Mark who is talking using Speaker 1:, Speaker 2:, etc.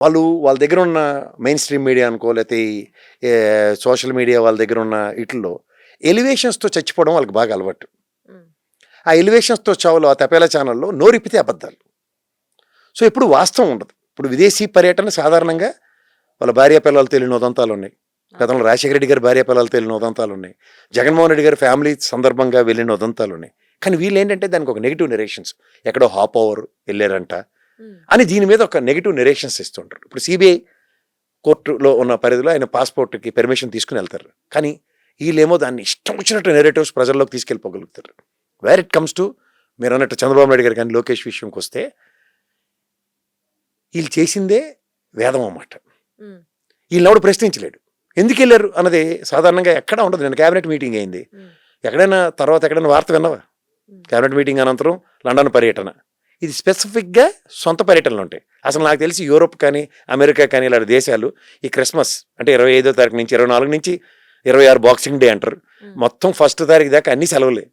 Speaker 1: వాళ్ళ దగ్గర ఉన్న మెయిన్ స్ట్రీమ్ మీడియా అనుకో, లేకపోతే ఈ సోషల్ మీడియా వాళ్ళ దగ్గర ఉన్న వీటిల్లో ఎలివేషన్స్తో చచ్చిపోవడం వాళ్ళకి బాగా అలవాటు.
Speaker 2: ఉమ్,
Speaker 1: ఆ ఎలివేషన్స్తో చావులు ఆ తపేలా ఛానల్లో నోరిప్పితే అబద్ధాలు. సో ఎప్పుడు వాస్తవం ఉండదు. ఇప్పుడు విదేశీ పర్యటన సాధారణంగా వాళ్ళ భార్య పిల్లలు తెలియని ఉదంతాలు ఉన్నాయి. గతంలో రాజశేఖర రెడ్డి గారి భార్య పిల్లలు తెలియని ఉదంతాలు ఉన్నాయి. జగన్మోహన్ రెడ్డి గారి ఫ్యామిలీ సందర్భంగా వెళ్ళిన ఉదంతాలు ఉన్నాయి. కానీ వీళ్ళు ఏంటంటే దానికి ఒక నెగిటివ్ నెరేషన్స్, ఎక్కడో హాప్ ఓవర్ వెళ్ళారంట
Speaker 2: ఉమ్,
Speaker 1: అని దీని మీద ఒక నెగిటివ్ నెరేషన్స్ ఇస్తుంటారు. ఇప్పుడు సిబిఐ కోర్టులో ఉన్న పరిధిలో ఆయన పాస్పోర్ట్కి పర్మిషన్ తీసుకుని వెళ్తారు. కానీ వీళ్ళేమో దాన్ని ఇష్టం వచ్చినట్టు నెరేటివ్స్ ప్రజల్లోకి తీసుకెళ్ళిపోగలుగుతారు. వేర్ ఇట్ కమ్స్ టు మీరు అన్నట్టు చంద్రబాబు నాయుడు గారు కానీ లోకేష్ విషయంకి వస్తే వీళ్ళు చేసిందే వేదం అన్నమాట.
Speaker 2: ఉమ్,
Speaker 1: వీళ్ళెవడు ప్రశ్నించలేడు. ఎందుకు వెళ్ళారు అన్నది సాధారణంగా ఎక్కడా ఉండదు. నేను క్యాబినెట్ మీటింగ్ అయింది,
Speaker 2: ఉమ్,
Speaker 1: ఎక్కడైనా వార్త విన్నావా?
Speaker 2: ఉమ్,
Speaker 1: క్యాబినెట్ మీటింగ్ అనంతరం లండన్ పర్యటన, ఇది స్పెసిఫిక్గా సొంత పర్యటనలు ఉంటాయి. అసలు నాకు తెలిసి యూరోప్ కానీ అమెరికా కానీ ఇలాంటి దేశాలు ఈ క్రిస్మస్ అంటే 25వ తారీఖు నుంచి 24 నుంచి 26 బాక్సింగ్ డే అంటారు.
Speaker 2: ఉమ్.
Speaker 1: మొత్తం 1st తారీఖు దాకా అన్ని సెలవులే.